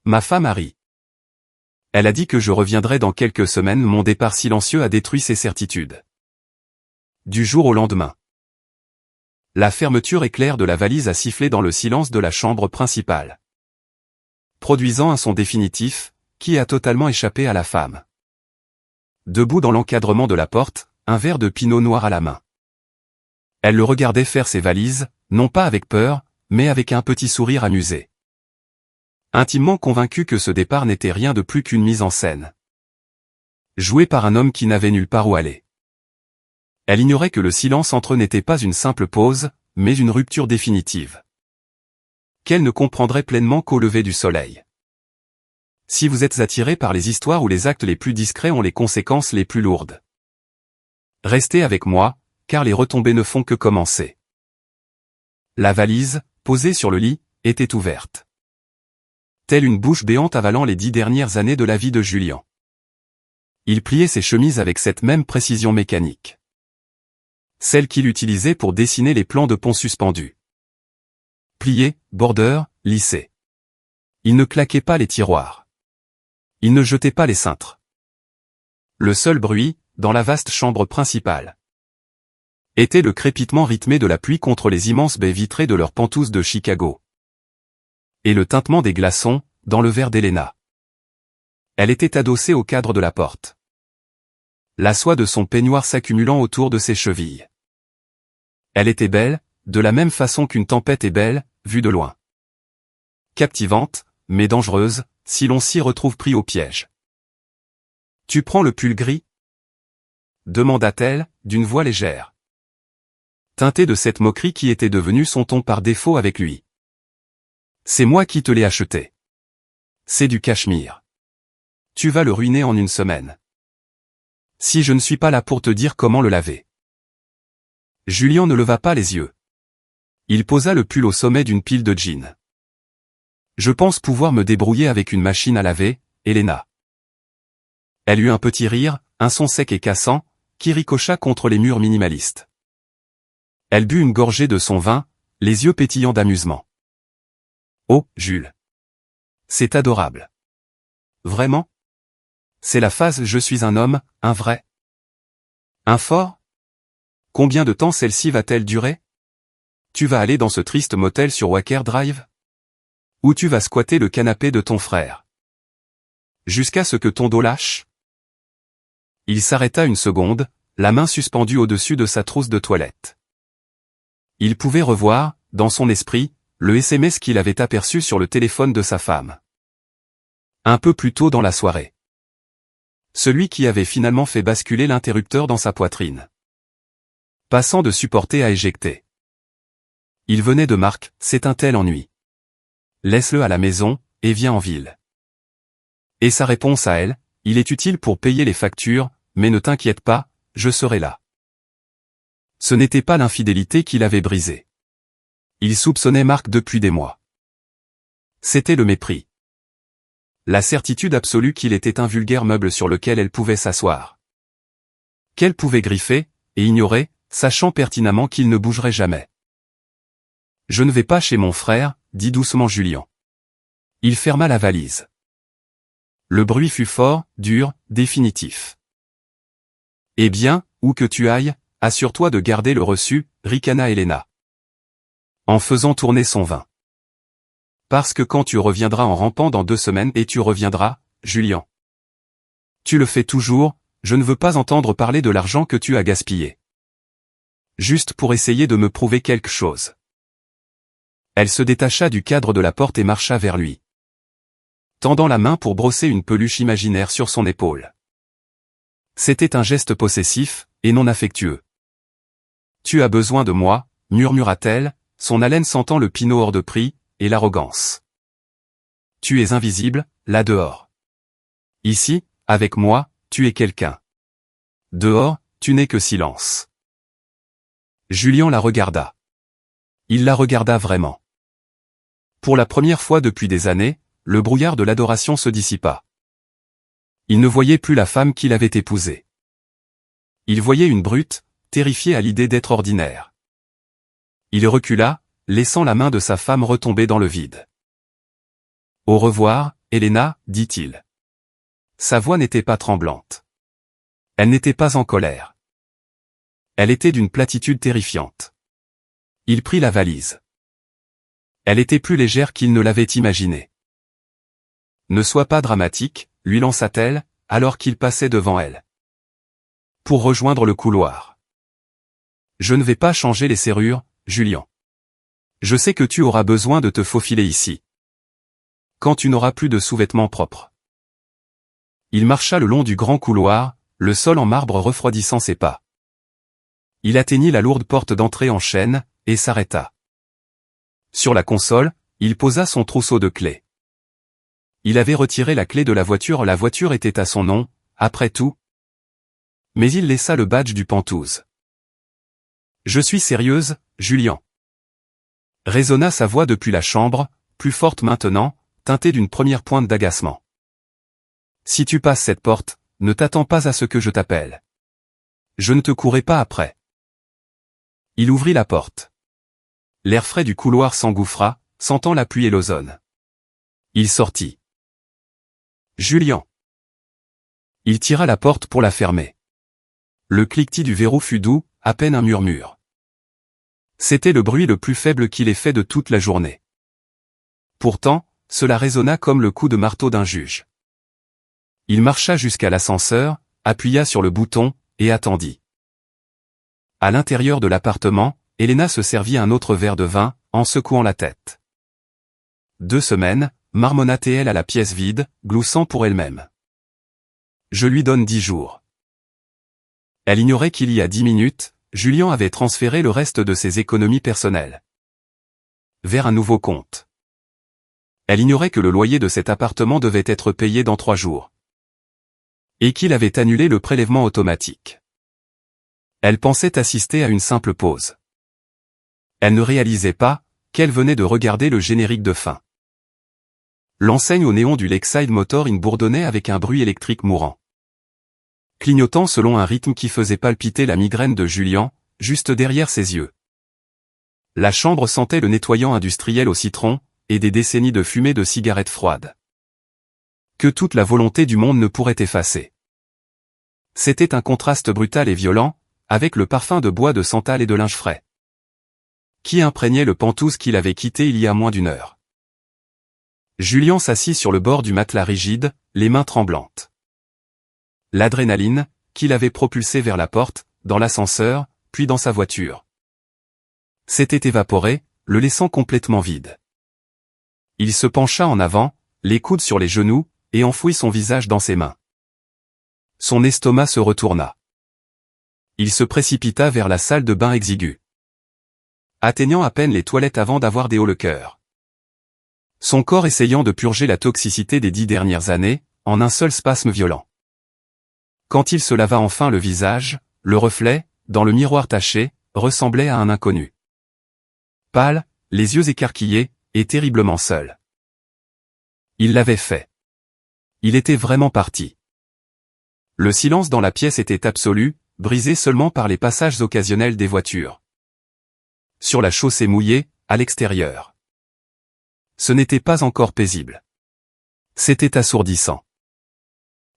Ma femme a ri. Elle a dit que je reviendrais dans quelques semaines. Mon départ silencieux a détruit ses certitudes. Du jour au lendemain. La fermeture éclair de la valise a sifflé dans le silence de la chambre principale, produisant un son définitif, qui a totalement échappé à la femme. Debout dans l'encadrement de la porte, un verre de pinot noir à la main. Elle le regardait faire ses valises, non pas avec peur, mais avec un petit sourire amusé. Intimement convaincue que ce départ n'était rien de plus qu'une mise en scène, jouée par un homme qui n'avait nulle part où aller. Elle ignorait que le silence entre eux n'était pas une simple pause, mais une rupture définitive, qu'elle ne comprendrait pleinement qu'au lever du soleil. Si vous êtes attiré par les histoires où les actes les plus discrets ont les conséquences les plus lourdes, restez avec moi, car les retombées ne font que commencer. La valise, posée sur le lit, était ouverte, telle une bouche béante avalant les 10 dernières années de la vie de Julien. Il pliait ses chemises avec cette même précision mécanique, celle qu'il utilisait pour dessiner les plans de pont suspendus. Plié, bordeur, lissé. Il ne claquait pas les tiroirs. Il ne jetait pas les cintres. Le seul bruit, dans la vaste chambre principale, était le crépitement rythmé de la pluie contre les immenses baies vitrées de leurs pentouses de Chicago, et le tintement des glaçons, dans le verre d'Helena. Elle était adossée au cadre de la porte, la soie de son peignoir s'accumulant autour de ses chevilles. Elle était belle, de la même façon qu'une tempête est belle, vue de loin. Captivante, mais dangereuse, si l'on s'y retrouve pris au piège. « Tu prends le pull gris ?» demanda-t-elle, d'une voix légère, teintée de cette moquerie qui était devenue son ton par défaut avec lui. « C'est moi qui te l'ai acheté. C'est du cachemire. Tu vas le ruiner en une semaine. Si je ne suis pas là pour te dire comment le laver. » Julien ne leva pas les yeux. Il posa le pull au sommet d'une pile de jeans. « Je pense pouvoir me débrouiller avec une machine à laver, Helena. » Elle eut un petit rire, un son sec et cassant, qui ricocha contre les murs minimalistes. Elle but une gorgée de son vin, les yeux pétillants d'amusement. « Oh, Jules. C'est adorable. Vraiment ? C'est la phase je suis un homme, un vrai. Un fort ? Combien de temps celle-ci va-t-elle durer ? Tu vas aller dans ce triste motel sur Wacker Drive ? Ou tu vas squatter le canapé de ton frère ? Jusqu'à ce que ton dos lâche ? Il s'arrêta une seconde, la main suspendue au-dessus de sa trousse de toilette. Il pouvait revoir, dans son esprit, le SMS qu'il avait aperçu sur le téléphone de sa femme. Un peu plus tôt dans la soirée. Celui qui avait finalement fait basculer l'interrupteur dans sa poitrine, passant de supporter à éjecter. Il venait de Marc, c'est un tel ennui. Laisse-le à la maison, et viens en ville. Et sa réponse à elle, il est utile pour payer les factures, mais ne t'inquiète pas, je serai là. Ce n'était pas l'infidélité qui l'avait brisé. Il soupçonnait Marc depuis des mois. C'était le mépris. La certitude absolue qu'il était un vulgaire meuble sur lequel elle pouvait s'asseoir, qu'elle pouvait griffer, et ignorer, sachant pertinemment qu'il ne bougerait jamais. « Je ne vais pas chez mon frère », dit doucement Julien. Il ferma la valise. Le bruit fut fort, dur, définitif. « Eh bien, où que tu ailles, assure-toi de garder le reçu, ricana Helena, en faisant tourner son vin. Parce que quand tu reviendras en rampant dans 2 semaines et tu reviendras, Julien. Tu le fais toujours, je ne veux pas entendre parler de l'argent que tu as gaspillé. Juste pour essayer de me prouver quelque chose. » Elle se détacha du cadre de la porte et marcha vers lui, tendant la main pour brosser une peluche imaginaire sur son épaule. C'était un geste possessif, et non affectueux. « Tu as besoin de moi, » murmura-t-elle, son haleine sentant le pinot hors de prix, et l'arrogance. « Tu es invisible, là dehors. Ici, avec moi, tu es quelqu'un. Dehors, tu n'es que silence. » Julien la regarda. Il la regarda vraiment. Pour la première fois depuis des années, le brouillard de l'adoration se dissipa. Il ne voyait plus la femme qu'il avait épousée. Il voyait une brute, terrifiée à l'idée d'être ordinaire. Il recula, laissant la main de sa femme retomber dans le vide. « Au revoir, Elena, dit-il. Sa voix n'était pas tremblante. Elle n'était pas en colère. Elle était d'une platitude terrifiante. Il prit la valise. Elle était plus légère qu'il ne l'avait imaginé. Ne sois pas dramatique, lui lança-t-elle, alors qu'il passait devant elle. Pour rejoindre le couloir. Je ne vais pas changer les serrures, Julian. Je sais que tu auras besoin de te faufiler ici. Quand tu n'auras plus de sous-vêtements propres. Il marcha le long du grand couloir, le sol en marbre refroidissant ses pas. Il atteignit la lourde porte d'entrée en chêne, et s'arrêta. Sur la console, il posa son trousseau de clés. Il avait retiré la clé de la voiture était à son nom, après tout. Mais il laissa le badge du Penthouse. Je suis sérieuse, Julian. Résonna sa voix depuis la chambre, plus forte maintenant, teintée d'une première pointe d'agacement. Si tu passes cette porte, ne t'attends pas à ce que je t'appelle. Je ne te courrai pas après. Il ouvrit la porte. L'air frais du couloir s'engouffra, sentant la pluie et l'ozone. Il sortit. Julian. Il tira la porte pour la fermer. Le cliquetis du verrou fut doux, à peine un murmure. C'était le bruit le plus faible qu'il ait fait de toute la journée. Pourtant, cela résonna comme le coup de marteau d'un juge. Il marcha jusqu'à l'ascenseur, appuya sur le bouton, et attendit. À l'intérieur de l'appartement, Elena se servit un autre verre de vin, en secouant la tête. 2 semaines, marmonna-t-elle à la pièce vide, gloussant pour elle-même. Je lui donne 10 jours. Elle ignorait qu'il y a 10 minutes, Julian avait transféré le reste de ses économies personnelles vers un nouveau compte. Elle ignorait que le loyer de cet appartement devait être payé dans 3 jours. Et qu'il avait annulé le prélèvement automatique. Elle pensait assister à une simple pause. Elle ne réalisait pas qu'elle venait de regarder le générique de fin. L'enseigne au néon du Lakeside Motor Inn bourdonnait avec un bruit électrique mourant. Clignotant selon un rythme qui faisait palpiter la migraine de Julian, juste derrière ses yeux. La chambre sentait le nettoyant industriel au citron, et des décennies de fumée de cigarettes froides. Que toute la volonté du monde ne pourrait effacer. C'était un contraste brutal et violent, avec le parfum de bois de santal et de linge frais. Qui imprégnait le Penthouse qu'il avait quitté il y a moins d'1 heure. Julian s'assit sur le bord du matelas rigide, les mains tremblantes. L'adrénaline, qui l'avait propulsé vers la porte, dans l'ascenseur, puis dans sa voiture, s'était évaporée, le laissant complètement vide. Il se pencha en avant, les coudes sur les genoux, et enfouit son visage dans ses mains. Son estomac se retourna. Il se précipita vers la salle de bain exiguë. Atteignant à peine les toilettes avant d'avoir des hauts le cœur. Son corps essayant de purger la toxicité des 10 dernières années, en un seul spasme violent. Quand il se lava enfin le visage, le reflet, dans le miroir taché, ressemblait à un inconnu. Pâle, les yeux écarquillés, et terriblement seul. Il l'avait fait. Il était vraiment parti. Le silence dans la pièce était absolu, brisé seulement par les passages occasionnels des voitures. Sur la chaussée mouillée, à l'extérieur. Ce n'était pas encore paisible. C'était assourdissant.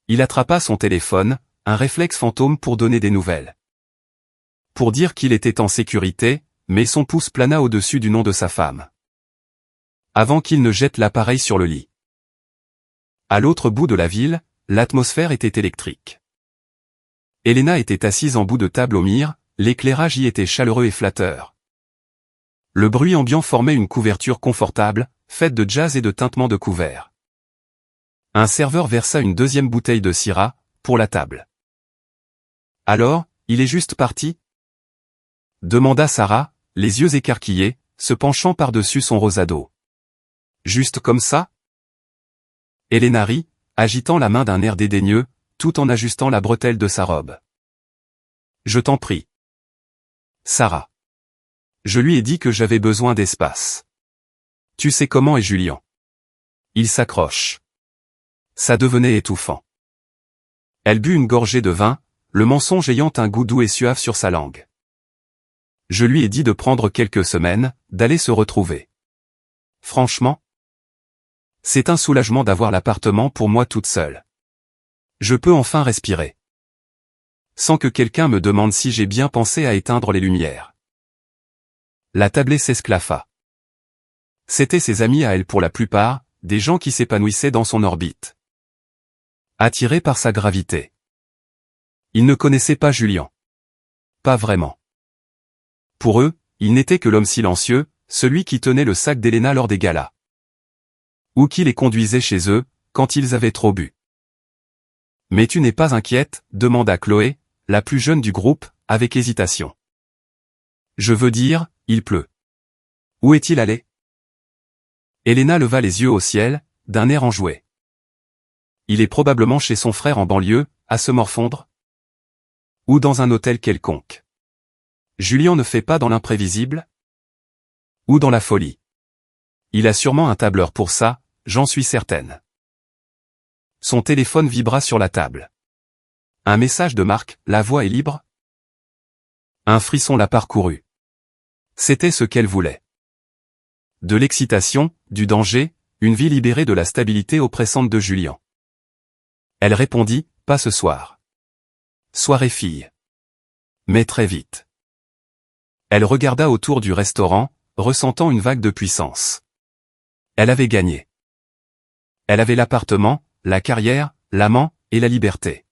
Il attrapa son téléphone, un réflexe fantôme pour donner des nouvelles. Pour dire qu'il était en sécurité, mais son pouce plana au-dessus du nom de sa femme. Avant qu'il ne jette l'appareil sur le lit. À l'autre bout de la ville, l'atmosphère était électrique. Elena était assise en bout de table au mire, l'éclairage y était chaleureux et flatteur. Le bruit ambiant formait une couverture confortable, faite de jazz et de tintements de couverts. Un serveur versa une 2e bouteille de Syrah, pour la table. Alors, il est juste parti ? Demanda Sarah, les yeux écarquillés, se penchant par-dessus son rosado. Juste comme ça ? Elena rit, agitant la main d'un air dédaigneux, tout en ajustant la bretelle de sa robe. Je t'en prie. Sarah. Je lui ai dit que j'avais besoin d'espace. Tu sais comment est Julian. Il s'accroche. Ça devenait étouffant. Elle but une gorgée de vin, le mensonge ayant un goût doux et suave sur sa langue. Je lui ai dit de prendre quelques semaines, d'aller se retrouver. Franchement ? C'est un soulagement d'avoir l'appartement pour moi toute seule. Je peux enfin respirer. Sans que quelqu'un me demande si j'ai bien pensé à éteindre les lumières. La tablée s'esclaffa. C'étaient ses amis à elle pour la plupart, des gens qui s'épanouissaient dans son orbite. Attirés par sa gravité. Ils ne connaissaient pas Julien. Pas vraiment. Pour eux, il n'était que l'homme silencieux, celui qui tenait le sac d'Elena lors des galas. Ou qui les conduisait chez eux, quand ils avaient trop bu. « Mais tu n'es pas inquiète ?» demanda Chloé, la plus jeune du groupe, avec hésitation. « Je veux dire, il pleut. Où est-il allé ?» Elena leva les yeux au ciel, d'un air enjoué. « Il est probablement chez son frère en banlieue, à se morfondre. Ou dans un hôtel quelconque. Julien ne fait pas dans l'imprévisible. Ou dans la folie. Il a sûrement un tableur pour ça, j'en suis certaine. » Son téléphone vibra sur la table. Un message de Marc, la voix est libre. Un frisson la parcourut. C'était ce qu'elle voulait. De l'excitation, du danger, une vie libérée de la stabilité oppressante de Julien. Elle répondit, pas ce soir. Soirée fille. Mais très vite. Elle regarda autour du restaurant, ressentant une vague de puissance. Elle avait gagné. Elle avait l'appartement, la carrière, l'amant, et la liberté.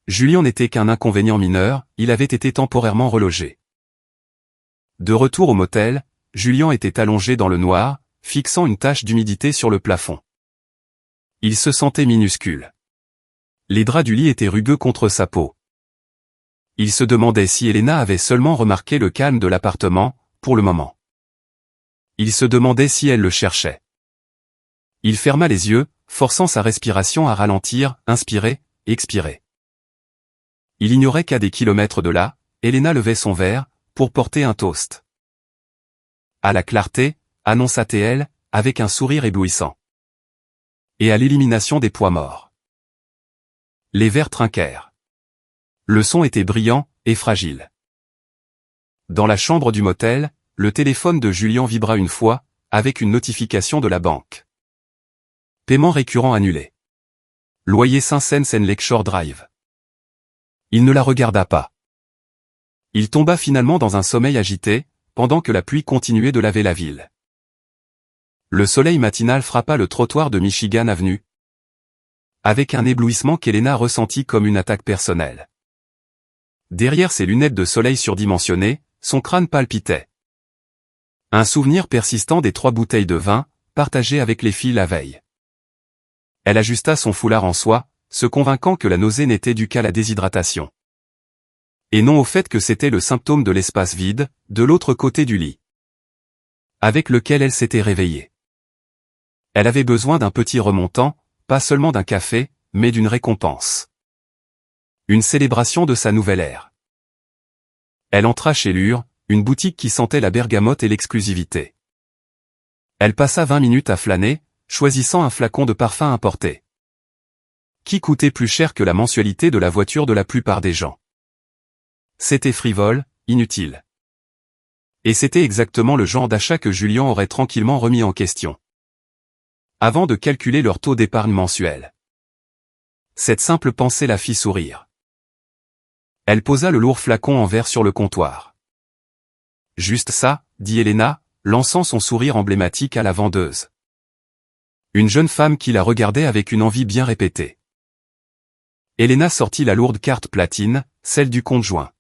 Julien n'était qu'un inconvénient mineur, il avait été temporairement relogé. De retour au motel, Julien était allongé dans le noir, fixant une tache d'humidité sur le plafond. Il se sentait minuscule. Les draps du lit étaient rugueux contre sa peau. Il se demandait si Elena avait seulement remarqué le calme de l'appartement, pour le moment. Il se demandait si elle le cherchait. Il ferma les yeux, forçant sa respiration à ralentir, inspirer, expirer. Il ignorait qu'à des kilomètres de là, Elena levait son verre, pour porter un toast. À la clarté, annonça-t-elle, avec un sourire éblouissant. Et à l'élimination des poids morts. Les verres trinquèrent. Le son était brillant, et fragile. Dans la chambre du motel, le téléphone de Julien vibra une fois, avec une notification de la banque. Paiement récurrent annulé. Loyer Saint-Saëns Lakeshore Drive. Il ne la regarda pas. Il tomba finalement dans un sommeil agité, pendant que la pluie continuait de laver la ville. Le soleil matinal frappa le trottoir de Michigan Avenue. Avec un éblouissement qu'Elena ressentit comme une attaque personnelle. Derrière ses lunettes de soleil surdimensionnées, son crâne palpitait. Un souvenir persistant des 3 bouteilles de vin, partagées avec les filles la veille. Elle ajusta son foulard en soie, se convainquant que la nausée n'était due qu'à la déshydratation. Et non au fait que c'était le symptôme de l'espace vide, de l'autre côté du lit. Avec lequel elle s'était réveillée. Elle avait besoin d'un petit remontant, pas seulement d'un café, mais d'une récompense. Une célébration de sa nouvelle ère. Elle entra chez Lure, une boutique qui sentait la bergamote et l'exclusivité. Elle passa 20 minutes à flâner, choisissant un flacon de parfum importé. Qui coûtait plus cher que la mensualité de la voiture de la plupart des gens. C'était frivole, inutile. Et c'était exactement le genre d'achat que Julien aurait tranquillement remis en question. Avant de calculer leur taux d'épargne mensuel. Cette simple pensée la fit sourire. Elle posa le lourd flacon en verre sur le comptoir. Juste ça, dit Elena, lançant son sourire emblématique à la vendeuse. Une jeune femme qui la regardait avec une envie bien répétée. Elena sortit la lourde carte platine, celle du compte joint.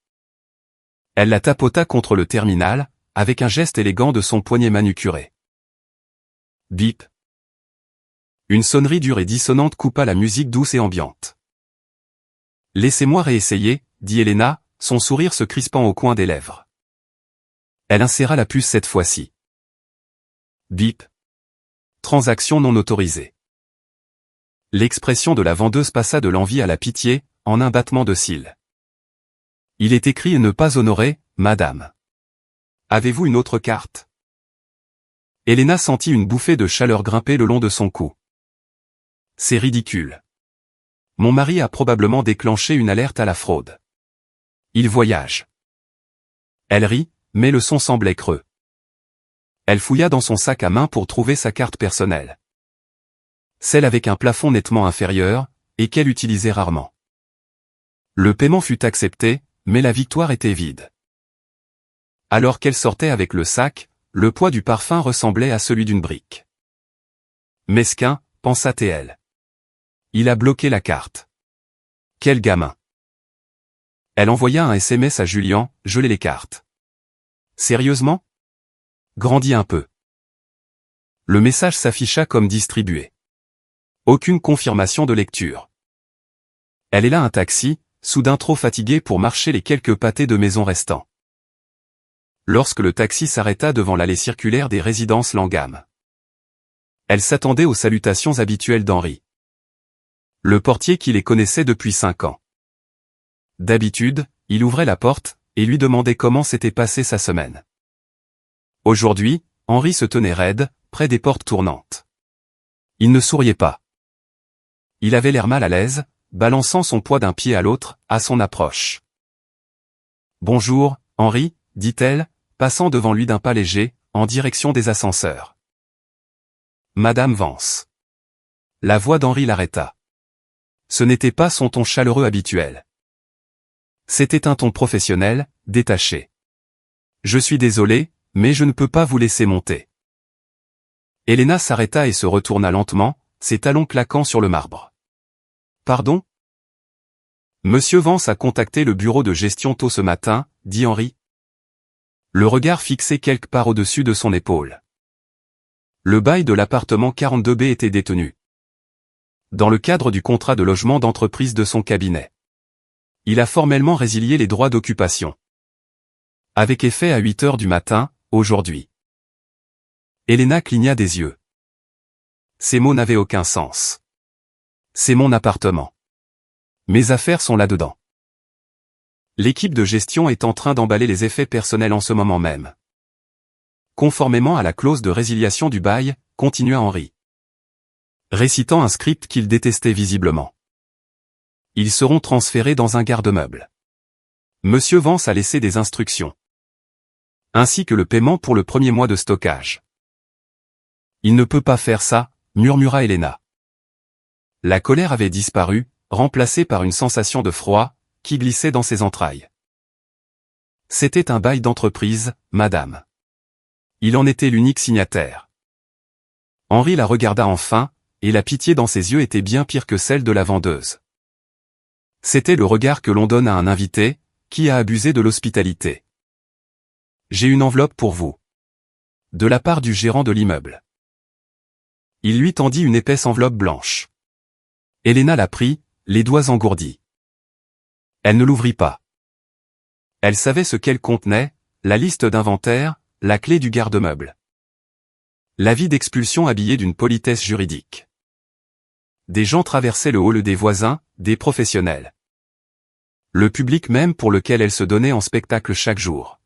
Elle la tapota contre le terminal, avec un geste élégant de son poignet manucuré. Bip. Une sonnerie dure et dissonante coupa la musique douce et ambiante. Laissez-moi réessayer, dit Elena, son sourire se crispant au coin des lèvres. Elle inséra la puce cette fois-ci. Bip. Transaction non autorisée. L'expression de la vendeuse passa de l'envie à la pitié, en un battement de cils. Il est écrit « Ne pas honorer, madame ». Avez-vous une autre carte? Elena sentit une bouffée de chaleur grimper le long de son cou. C'est ridicule. Mon mari a probablement déclenché une alerte à la fraude. Il voyage. Elle rit, mais le son semblait creux. Elle fouilla dans son sac à main pour trouver sa carte personnelle. Celle avec un plafond nettement inférieur, et qu'elle utilisait rarement. Le paiement fut accepté, mais la victoire était vide. Alors qu'elle sortait avec le sac, le poids du parfum ressemblait à celui d'une brique. Mesquin, pensa-t-elle. Il a bloqué la carte. Quel gamin. Elle envoya un SMS à Julian, gelez les cartes. Sérieusement? Grandis un peu. Le message s'afficha comme distribué. Aucune confirmation de lecture. Elle est là un taxi, soudain trop fatigué pour marcher les quelques pâtés de maison restants. Lorsque le taxi s'arrêta devant l'allée circulaire des résidences Langham. Elle s'attendait aux salutations habituelles d'Henri. Le portier qui les connaissait depuis 5 ans. D'habitude, il ouvrait la porte, et lui demandait comment s'était passée sa semaine. Aujourd'hui, Henri se tenait raide, près des portes tournantes. Il ne souriait pas. Il avait l'air mal à l'aise, balançant son poids d'un pied à l'autre, à son approche. « Bonjour, Henri, dit-elle, passant devant lui d'un pas léger, en direction des ascenseurs. « Madame Vance. » La voix d'Henri l'arrêta. Ce n'était pas son ton chaleureux habituel. C'était un ton professionnel, détaché. « Je suis désolé, mais je ne peux pas vous laisser monter. » Elena s'arrêta et se retourna lentement, ses talons claquant sur le marbre. « Pardon ? Monsieur Vance a contacté le bureau de gestion tôt ce matin, dit Henri. Le regard fixé quelque part au-dessus de son épaule. Le bail de l'appartement 42B était détenu. Dans le cadre du contrat de logement d'entreprise de son cabinet. Il a formellement résilié les droits d'occupation. Avec effet à 8 heures du matin, aujourd'hui. Elena cligna des yeux. Ces mots n'avaient aucun sens. C'est mon appartement. Mes affaires sont là-dedans. L'équipe de gestion est en train d'emballer les effets personnels en ce moment même. Conformément à la clause de résiliation du bail, continua Henri. Récitant un script qu'il détestait visiblement. Ils seront transférés dans un garde-meuble. Monsieur Vance a laissé des instructions. Ainsi que le paiement pour le premier mois de stockage. Il ne peut pas faire ça, murmura Elena. La colère avait disparu, remplacée par une sensation de froid, qui glissait dans ses entrailles. C'était un bail d'entreprise, madame. Il en était l'unique signataire. Henri la regarda enfin, et la pitié dans ses yeux était bien pire que celle de la vendeuse. C'était le regard que l'on donne à un invité, qui a abusé de l'hospitalité. J'ai une enveloppe pour vous. De la part du gérant de l'immeuble. Il lui tendit une épaisse enveloppe blanche. Elena la prit, les doigts engourdis. Elle ne l'ouvrit pas. Elle savait ce qu'elle contenait, la liste d'inventaire, la clé du garde-meuble. L'avis d'expulsion habillé d'une politesse juridique. Des gens traversaient le hall des voisins, des professionnels. Le public même pour lequel elle se donnait en spectacle chaque jour.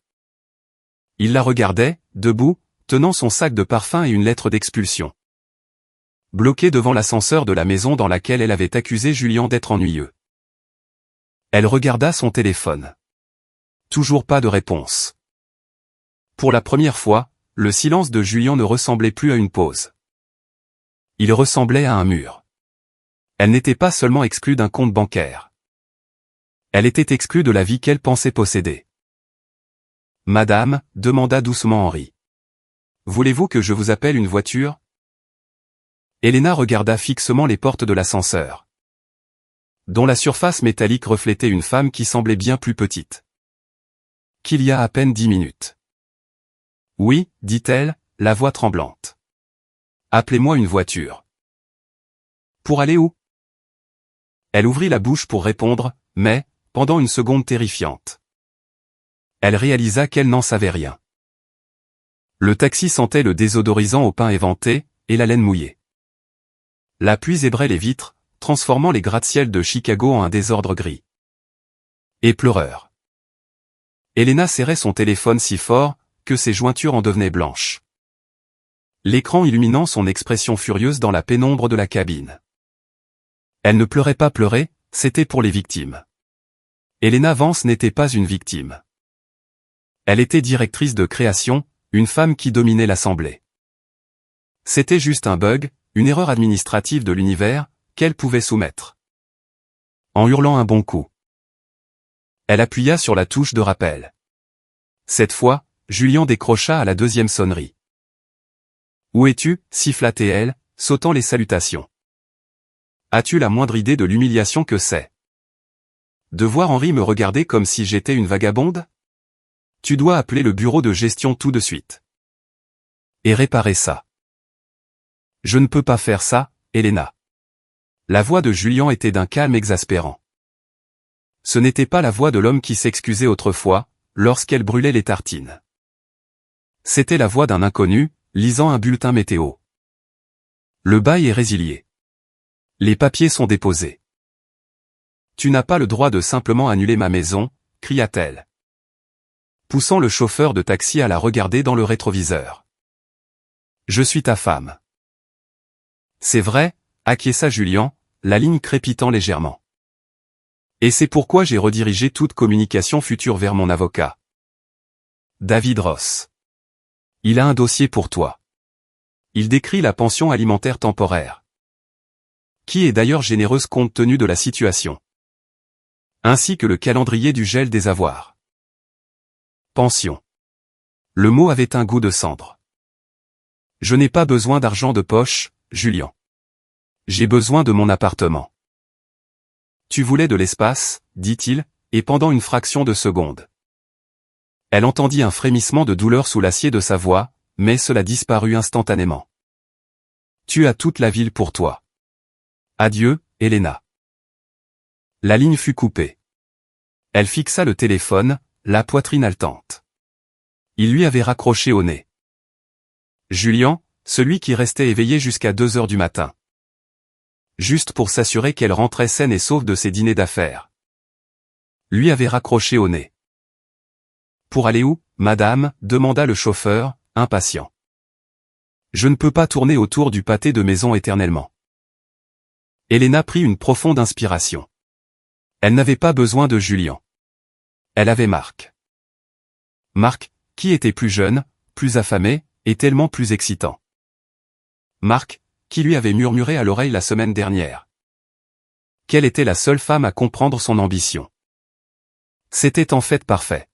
Il la regardait, debout, tenant son sac de parfum et une lettre d'expulsion. Bloquée devant l'ascenseur de la maison dans laquelle elle avait accusé Julian d'être ennuyeux. Elle regarda son téléphone. Toujours pas de réponse. Pour la première fois, le silence de Julian ne ressemblait plus à une pause. Il ressemblait à un mur. Elle n'était pas seulement exclue d'un compte bancaire. Elle était exclue de la vie qu'elle pensait posséder. « Madame » demanda doucement Henri. « Voulez-vous que je vous appelle une voiture ?» Elena regarda fixement les portes de l'ascenseur, dont la surface métallique reflétait une femme qui semblait bien plus petite qu'il y a à peine 10 minutes. « Oui, dit-elle, la voix tremblante. Appelez-moi une voiture. »« Pour aller où ?» Elle ouvrit la bouche pour répondre, mais, pendant une seconde terrifiante, elle réalisa qu'elle n'en savait rien. Le taxi sentait le désodorisant au pain éventé, et la laine mouillée. La pluie zébrait les vitres, transformant les gratte-ciel de Chicago en un désordre gris. Et pleureur. Elena serrait son téléphone si fort, que ses jointures en devenaient blanches. L'écran illuminant son expression furieuse dans la pénombre de la cabine. Elle ne pleurait pas pleurer, c'était pour les victimes. Elena Vance n'était pas une victime. Elle était directrice de création, une femme qui dominait l'assemblée. C'était juste un bug, Une erreur administrative de l'univers, qu'elle pouvait soumettre. En hurlant un bon coup. Elle appuya sur la touche de rappel. Cette fois, Julien décrocha à la deuxième sonnerie. « Où es-tu » siffla-t-elle, sautant les salutations. « As-tu la moindre idée de l'humiliation que c'est ? De voir Henri me regarder comme si j'étais une vagabonde ? Tu dois appeler le bureau de gestion tout de suite. Et réparer ça. » « Je ne peux pas faire ça, Elena. » La voix de Julien était d'un calme exaspérant. Ce n'était pas la voix de l'homme qui s'excusait autrefois, lorsqu'elle brûlait les tartines. C'était la voix d'un inconnu, lisant un bulletin météo. Le bail est résilié. Les papiers sont déposés. Tu n'as pas le droit de simplement annuler ma maison, cria-t-elle. Poussant le chauffeur de taxi à la regarder dans le rétroviseur. Je suis ta femme. C'est vrai, acquiesça Julien, la ligne crépitant légèrement. Et c'est pourquoi j'ai redirigé toute communication future vers mon avocat. David Ross. Il a un dossier pour toi. Il décrit la pension alimentaire temporaire. Qui est d'ailleurs généreuse compte tenu de la situation. Ainsi que le calendrier du gel des avoirs. Pension. Le mot avait un goût de cendre. Je n'ai pas besoin d'argent de poche, Julien. J'ai besoin de mon appartement. Tu voulais de l'espace, dit-il, et pendant une fraction de seconde. Elle entendit un frémissement de douleur sous l'acier de sa voix, mais cela disparut instantanément. Tu as toute la ville pour toi. Adieu, Elena. La ligne fut coupée. Elle fixa le téléphone, la poitrine haletante. Il lui avait raccroché au nez. Julien, celui qui restait éveillé jusqu'à 2 heures du matin. Juste pour s'assurer qu'elle rentrait saine et sauve de ses dîners d'affaires. Lui avait raccroché au nez. Pour aller où, madame, demanda le chauffeur, impatient. Je ne peux pas tourner autour du pâté de maison éternellement. Elena prit une profonde inspiration. Elle n'avait pas besoin de Julien. Elle avait Marc. Marc, qui était plus jeune, plus affamé, et tellement plus excitant. Marc, qui lui avait murmuré à l'oreille la semaine dernière. Qu'elle était la seule femme à comprendre son ambition. C'était en fait parfait.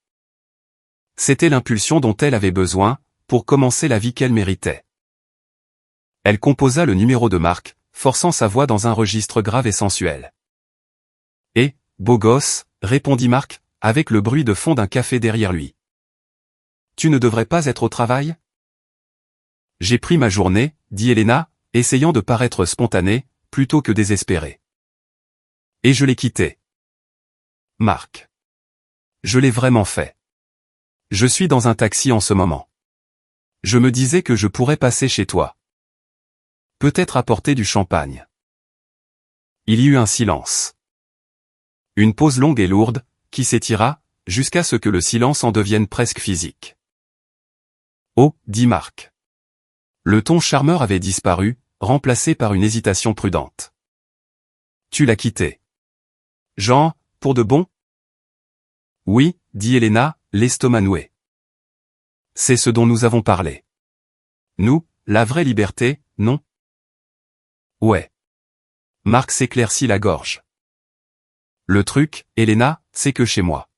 C'était l'impulsion dont elle avait besoin, pour commencer la vie qu'elle méritait. Elle composa le numéro de Marc, forçant sa voix dans un registre grave et sensuel. « Eh, beau gosse » répondit Marc, avec le bruit de fond d'un café derrière lui. « Tu ne devrais pas être au travail ?»« J'ai pris ma journée, » dit Elena, essayant de paraître spontanée, plutôt que désespérée. « Et je l'ai quitté. »« Marc. Je l'ai vraiment fait. Je suis dans un taxi en ce moment. Je me disais que je pourrais passer chez toi. Peut-être apporter du champagne. » Il y eut un silence. Une pause longue et lourde, qui s'étira, jusqu'à ce que le silence en devienne presque physique. « Oh, » dit Marc. Le ton charmeur avait disparu, remplacé par une hésitation prudente. « Tu l'as quitté. Jean, pour de bon ? » « Oui, » dit Elena, l'estomac noué. « C'est ce dont nous avons parlé. Nous, la vraie liberté, non ? » « Ouais. » Marc s'éclaircit la gorge. « Le truc, Elena, c'est que chez moi.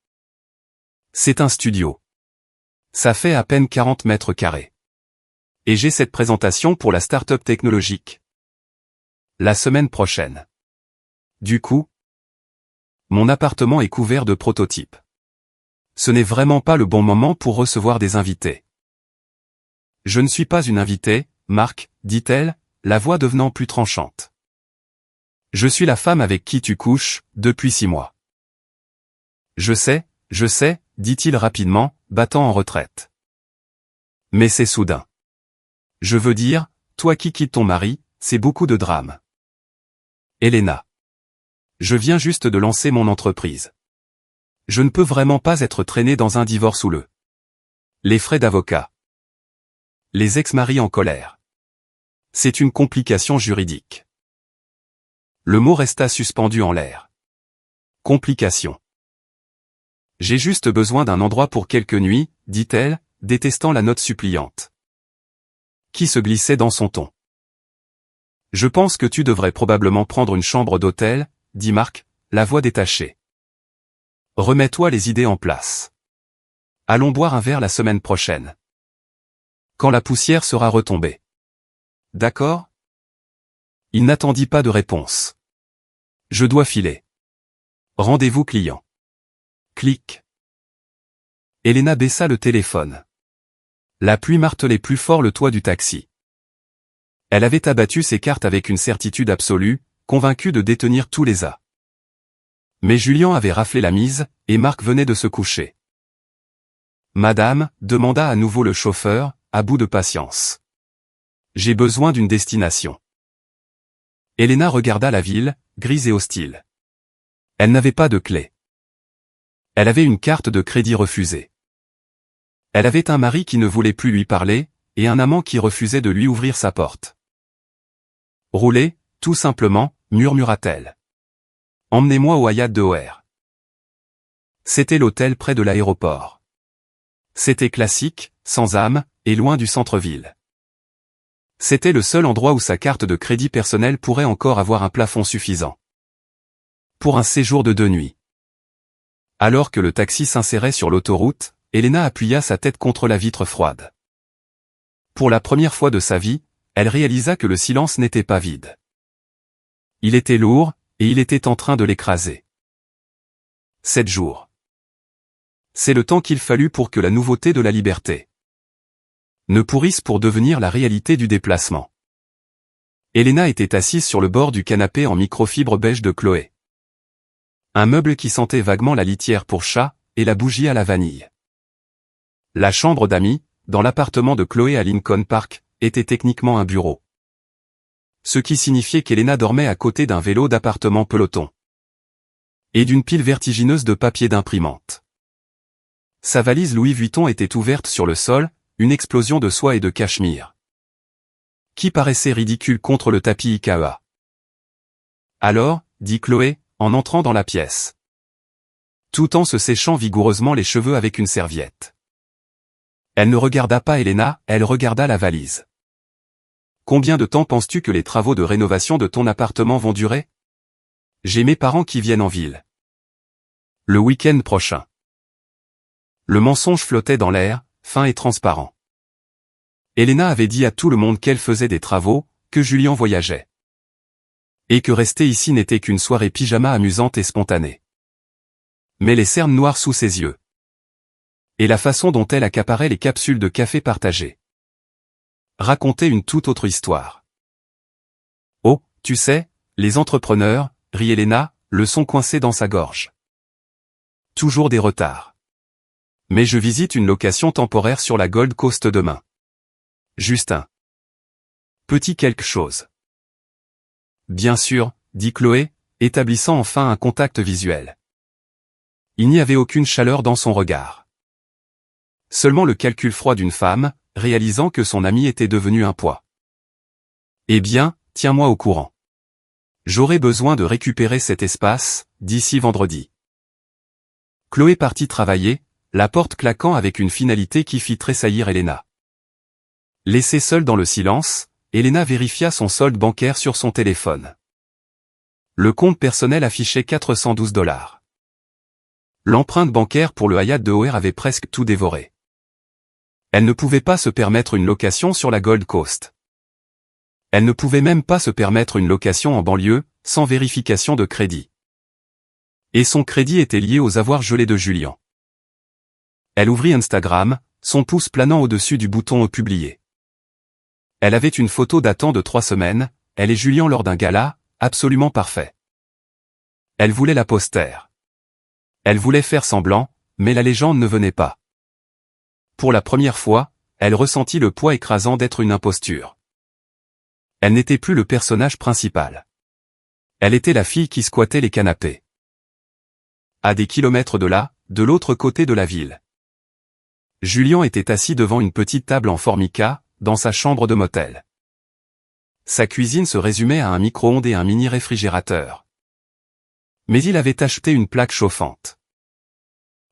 C'est un studio. Ça fait à peine 40 mètres carrés. Et j'ai cette présentation pour la start-up technologique. La semaine prochaine. Du coup, mon appartement est couvert de prototypes. Ce n'est vraiment pas le bon moment pour recevoir des invités. Je ne suis pas une invitée, Marc, dit-elle, la voix devenant plus tranchante. Je suis la femme avec qui tu couches, depuis 6 mois. Je sais, dit-il rapidement, battant en retraite. Mais c'est soudain. Je veux dire, toi qui quittes ton mari, c'est beaucoup de drame. Elena. Je viens juste de lancer mon entreprise. Je ne peux vraiment pas être traîné dans un divorce houleux. Les frais d'avocat. Les ex-maris en colère. C'est une complication juridique. Le mot resta suspendu en l'air. Complication. J'ai juste besoin d'un endroit pour quelques nuits, dit-elle, détestant la note suppliante qui se glissait dans son ton. Je pense que tu devrais probablement prendre une chambre d'hôtel, dit Marc, la voix détachée. Remets-toi les idées en place. Allons boire un verre la semaine prochaine. Quand la poussière sera retombée. D'accord? Il n'attendit pas de réponse. Je dois filer. Rendez-vous client. Clic. Elena baissa le téléphone. La pluie martelait plus fort le toit du taxi. Elle avait abattu ses cartes avec une certitude absolue, convaincue de détenir tous les as. Mais Julien avait raflé la mise, et Marc venait de se coucher. Madame, demanda à nouveau le chauffeur, à bout de patience. J'ai besoin d'une destination. Elena regarda la ville, grise et hostile. Elle n'avait pas de clé. Elle avait une carte de crédit refusée. Elle avait un mari qui ne voulait plus lui parler, et un amant qui refusait de lui ouvrir sa porte. Roulez, tout simplement, murmura-t-elle. Emmenez-moi au Hyatt de O'Hare. C'était l'hôtel près de l'aéroport. C'était classique, sans âme, et loin du centre-ville. C'était le seul endroit où sa carte de crédit personnel pourrait encore avoir un plafond suffisant. Pour un séjour de 2 nuits. Alors que le taxi s'insérait sur l'autoroute, Elena appuya sa tête contre la vitre froide. Pour la première fois de sa vie, elle réalisa que le silence n'était pas vide. Il était lourd, et il était en train de l'écraser. 7 jours. C'est le temps qu'il fallut pour que la nouveauté de la liberté ne pourrisse pour devenir la réalité du déplacement. Elena était assise sur le bord du canapé en microfibre beige de Chloé. Un meuble qui sentait vaguement la litière pour chat, et la bougie à la vanille. La chambre d'amis, dans l'appartement de Chloé à Lincoln Park, était techniquement un bureau. Ce qui signifiait qu'Elena dormait à côté d'un vélo d'appartement peloton. Et d'une pile vertigineuse de papier d'imprimante. Sa valise Louis Vuitton était ouverte sur le sol, une explosion de soie et de cachemire. Qui paraissait ridicule contre le tapis Ikea. Alors, dit Chloé, en entrant dans la pièce. Tout en se séchant vigoureusement les cheveux avec une serviette. Elle ne regarda pas Elena, elle regarda la valise. Combien de temps penses-tu que les travaux de rénovation de ton appartement vont durer? J'ai mes parents qui viennent en ville. Le week-end prochain. Le mensonge flottait dans l'air, fin et transparent. Elena avait dit à tout le monde qu'elle faisait des travaux, que Julien voyageait. Et que rester ici n'était qu'une soirée pyjama amusante et spontanée. Mais les cernes noires sous ses yeux. Et la façon dont elle accaparait les capsules de café partagées. Racontait une toute autre histoire. Oh, tu sais, les entrepreneurs, rit Elena, le son coincé dans sa gorge. Toujours des retards. Mais je visite une location temporaire sur la Gold Coast demain. Justin. Petit quelque chose. Bien sûr, dit Chloé, établissant enfin un contact visuel. Il n'y avait aucune chaleur dans son regard. Seulement le calcul froid d'une femme, réalisant que son ami était devenu un poids. Eh bien, tiens-moi au courant. J'aurai besoin de récupérer cet espace, d'ici vendredi. Chloé partit travailler, la porte claquant avec une finalité qui fit tressaillir Elena. Laissée seule dans le silence, Elena vérifia son solde bancaire sur son téléphone. Le compte personnel affichait $412. L'empreinte bancaire pour le Hyatt de O'Hare avait presque tout dévoré. Elle ne pouvait pas se permettre une location sur la Gold Coast. Elle ne pouvait même pas se permettre une location en banlieue, sans vérification de crédit. Et son crédit était lié aux avoirs gelés de Julien. Elle ouvrit Instagram, son pouce planant au-dessus du bouton « Publier ». Elle avait une photo datant de 3 semaines, elle et Julien lors d'un gala, absolument parfait. Elle voulait la poster. Elle voulait faire semblant, mais la légende ne venait pas. Pour la première fois, elle ressentit le poids écrasant d'être une imposture. Elle n'était plus le personnage principal. Elle était la fille qui squattait les canapés. À des kilomètres de là, de l'autre côté de la ville. Julien était assis devant une petite table en formica, dans sa chambre de motel. Sa cuisine se résumait à un micro-ondes et un mini-réfrigérateur. Mais il avait acheté une plaque chauffante.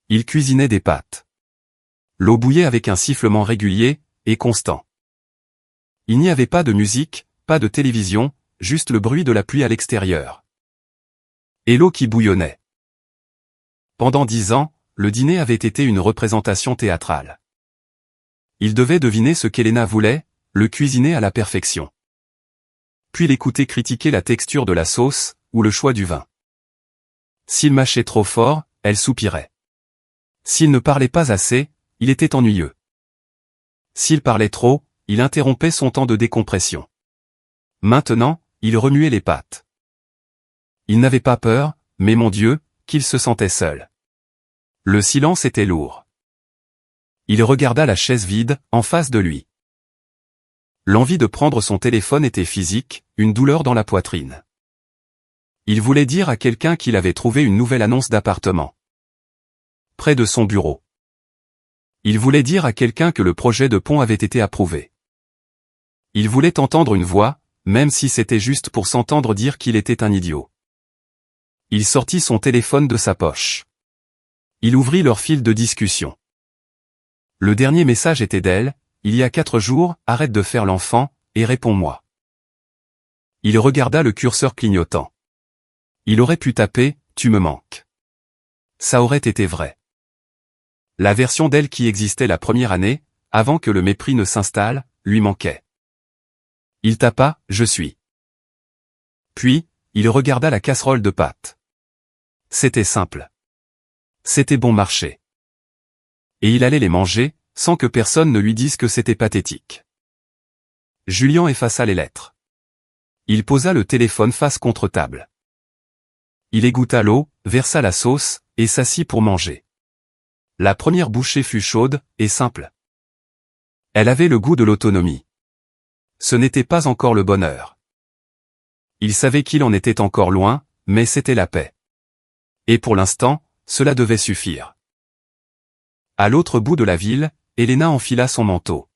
Il cuisinait des pâtes. L'eau bouillait avec un sifflement régulier, et constant. Il n'y avait pas de musique, pas de télévision, juste le bruit de la pluie à l'extérieur. Et l'eau qui bouillonnait. Pendant 10 ans, le dîner avait été une représentation théâtrale. Il devait deviner ce qu'Elena voulait, le cuisiner à la perfection. Puis l'écouter critiquer la texture de la sauce, ou le choix du vin. S'il mâchait trop fort, elle soupirait. S'il ne parlait pas assez, il était ennuyeux. S'il parlait trop, il interrompait son temps de décompression. Maintenant, il remuait les pattes. Il n'avait pas peur, mais mon Dieu, qu'il se sentait seul. Le silence était lourd. Il regarda la chaise vide, en face de lui. L'envie de prendre son téléphone était physique, une douleur dans la poitrine. Il voulait dire à quelqu'un qu'il avait trouvé une nouvelle annonce d'appartement. Près de son bureau. Il voulait dire à quelqu'un que le projet de pont avait été approuvé. Il voulait entendre une voix, même si c'était juste pour s'entendre dire qu'il était un idiot. Il sortit son téléphone de sa poche. Il ouvrit leur fil de discussion. Le dernier message était d'elle, « Il y a 4 jours, arrête de faire l'enfant, et réponds-moi. » Il regarda le curseur clignotant. Il aurait pu taper, « Tu me manques. » Ça aurait été vrai. La version d'elle qui existait la première année, avant que le mépris ne s'installe, lui manquait. Il tapa, « Je suis. » Puis, il regarda la casserole de pâtes. C'était simple. C'était bon marché. Et il allait les manger, sans que personne ne lui dise que c'était pathétique. Julien effaça les lettres. Il posa le téléphone face contre table. Il égoutta l'eau, versa la sauce, et s'assit pour manger. La première bouchée fut chaude, et simple. Elle avait le goût de l'autonomie. Ce n'était pas encore le bonheur. Il savait qu'il en était encore loin, mais c'était la paix. Et pour l'instant, cela devait suffire. À l'autre bout de la ville, Elena enfila son manteau.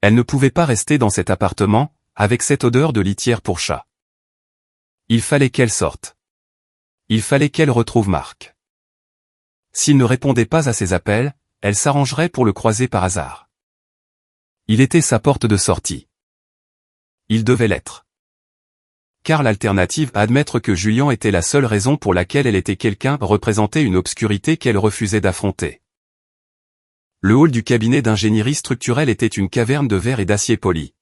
Elle ne pouvait pas rester dans cet appartement, avec cette odeur de litière pour chat. Il fallait qu'elle sorte. Il fallait qu'elle retrouve Marc. S'il ne répondait pas à ses appels, elle s'arrangerait pour le croiser par hasard. Il était sa porte de sortie. Il devait l'être. Car l'alternative à admettre que Julien était la seule raison pour laquelle elle était quelqu'un représentait une obscurité qu'elle refusait d'affronter. Le hall du cabinet d'ingénierie structurelle était une caverne de verre et d'acier poli.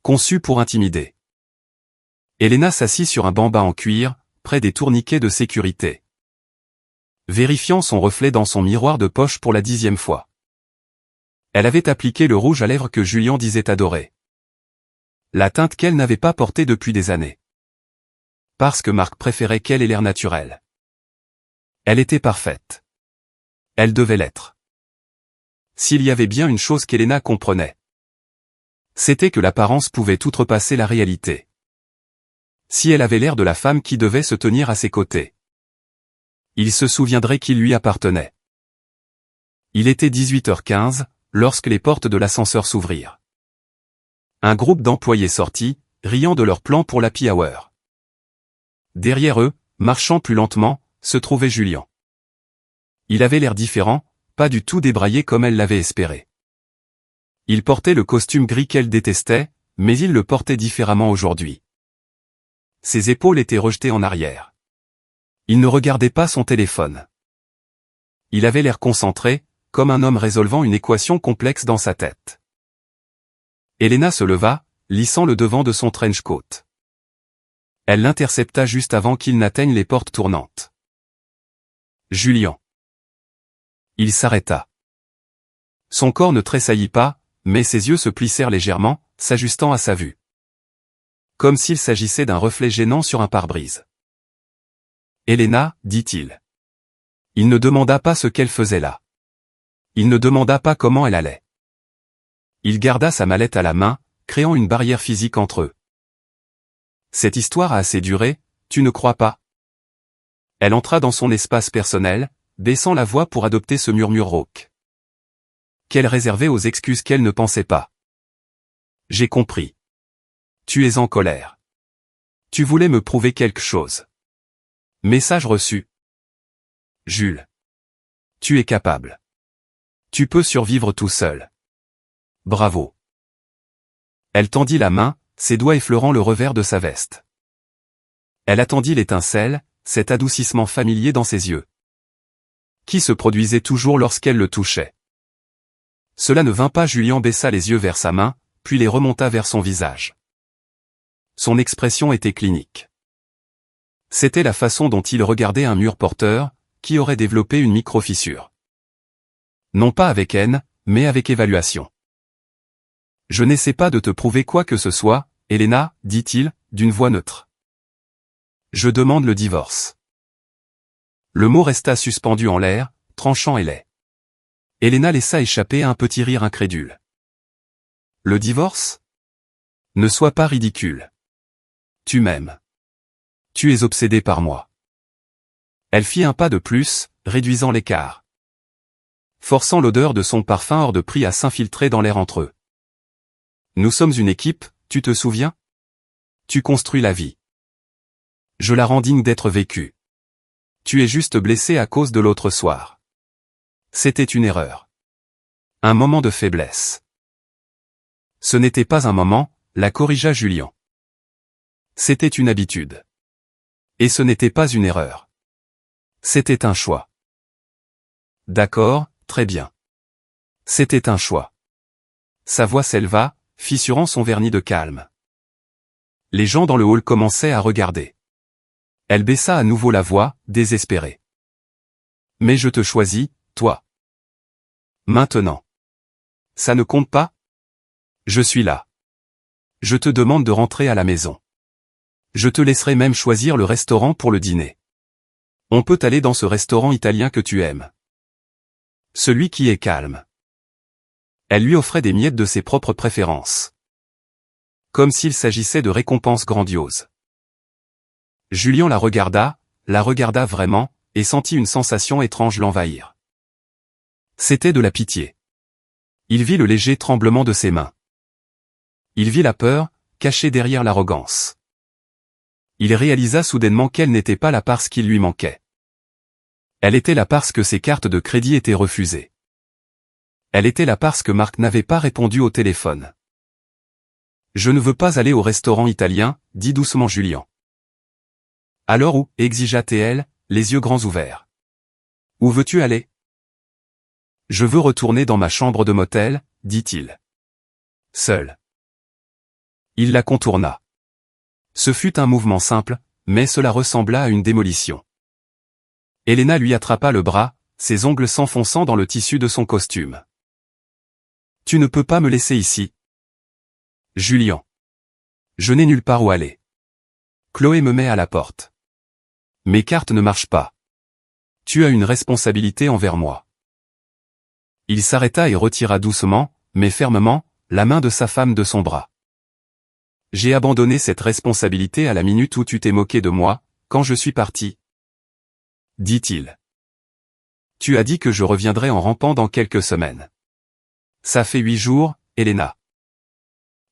Conçue pour intimider. Elena s'assit sur un banc bas en cuir, près des tourniquets de sécurité. Vérifiant son reflet dans son miroir de poche pour la 10e fois. Elle avait appliqué le rouge à lèvres que Julien disait adorer. La teinte qu'elle n'avait pas portée depuis des années. Parce que Marc préférait qu'elle ait l'air naturel. Elle était parfaite. Elle devait l'être. S'il y avait bien une chose qu'Elena comprenait, c'était que l'apparence pouvait outrepasser la réalité. Si elle avait l'air de la femme qui devait se tenir à ses côtés, il se souviendrait qu'il lui appartenait. Il était 18h15, lorsque les portes de l'ascenseur s'ouvrirent. Un groupe d'employés sortit, riant de leur plan pour l'happy hour. Derrière eux, marchant plus lentement, se trouvait Julien. Il avait l'air différent, pas du tout débraillé comme elle l'avait espéré. Il portait le costume gris qu'elle détestait, mais il le portait différemment aujourd'hui. Ses épaules étaient rejetées en arrière. Il ne regardait pas son téléphone. Il avait l'air concentré, comme un homme résolvant une équation complexe dans sa tête. Elena se leva, lissant le devant de son trench coat. Elle l'intercepta juste avant qu'il n'atteigne les portes tournantes. Julien. Il s'arrêta. Son corps ne tressaillit pas, mais ses yeux se plissèrent légèrement, s'ajustant à sa vue. Comme s'il s'agissait d'un reflet gênant sur un pare-brise. Elena, dit-il. Il ne demanda pas ce qu'elle faisait là. Il ne demanda pas comment elle allait. Il garda sa mallette à la main, créant une barrière physique entre eux. Cette histoire a assez duré, tu ne crois pas? Elle entra dans son espace personnel, baissant la voix pour adopter ce murmure rauque. Qu'elle réservait aux excuses qu'elle ne pensait pas. J'ai compris. Tu es en colère. Tu voulais me prouver quelque chose. Message reçu. Jules. Tu es capable. Tu peux survivre tout seul. Bravo. Elle tendit la main, ses doigts effleurant le revers de sa veste. Elle attendit l'étincelle, cet adoucissement familier dans ses yeux, qui se produisait toujours lorsqu'elle le touchait. Cela ne vint pas. Julien baissa les yeux vers sa main, puis les remonta vers son visage. Son expression était clinique. C'était la façon dont il regardait un mur porteur, qui aurait développé une micro-fissure. Non pas avec haine, mais avec évaluation. « Je n'essaie pas de te prouver quoi que ce soit, Elena, dit-il, d'une voix neutre. Je demande le divorce. » Le mot resta suspendu en l'air, tranchant et laid. Elena laissa échapper un petit rire incrédule. « Le divorce ? Ne sois pas ridicule. Tu m'aimes. Tu es obsédé par moi. » Elle fit un pas de plus, réduisant l'écart, forçant l'odeur de son parfum hors de prix à s'infiltrer dans l'air entre eux. « Nous sommes une équipe, tu te souviens ? Tu construis la vie. Je la rends digne d'être vécue. Tu es juste blessé à cause de l'autre soir. C'était une erreur. Un moment de faiblesse. » Ce n'était pas un moment, la corrigea Julien. C'était une habitude. Et ce n'était pas une erreur. C'était un choix. D'accord, très bien. C'était un choix. Sa voix s'éleva, fissurant son vernis de calme. Les gens dans le hall commençaient à regarder. Elle baissa à nouveau la voix, désespérée. « Mais je te choisis, toi. Maintenant. Ça ne compte pas ? Je suis là. Je te demande de rentrer à la maison. Je te laisserai même choisir le restaurant pour le dîner. On peut aller dans ce restaurant italien que tu aimes. Celui qui est calme. » Elle lui offrait des miettes de ses propres préférences. Comme s'il s'agissait de récompenses grandioses. Julien la regarda vraiment, et sentit une sensation étrange l'envahir. C'était de la pitié. Il vit le léger tremblement de ses mains. Il vit la peur, cachée derrière l'arrogance. Il réalisa soudainement qu'elle n'était pas là parce qu'il lui manquait. Elle était là parce que ses cartes de crédit étaient refusées. Elle était là parce que Marc n'avait pas répondu au téléphone. « Je ne veux pas aller au restaurant italien, » dit doucement Julien. « Alors où ?» exigea-t-elle, les yeux grands ouverts. « Où veux-tu aller ? » « Je veux retourner dans ma chambre de motel, » dit-il. Seul. Il la contourna. Ce fut un mouvement simple, mais cela ressembla à une démolition. Elena lui attrapa le bras, ses ongles s'enfonçant dans le tissu de son costume. « Tu ne peux pas me laisser ici. » « Julien. Je n'ai nulle part où aller. Chloé me met à la porte. Mes cartes ne marchent pas. Tu as une responsabilité envers moi. » Il s'arrêta et retira doucement, mais fermement, la main de sa femme de son bras. « J'ai abandonné cette responsabilité à la minute où tu t'es moqué de moi, quand je suis parti. » dit-il. « Tu as dit que je reviendrais en rampant dans quelques semaines. Ça fait 8 jours, Elena.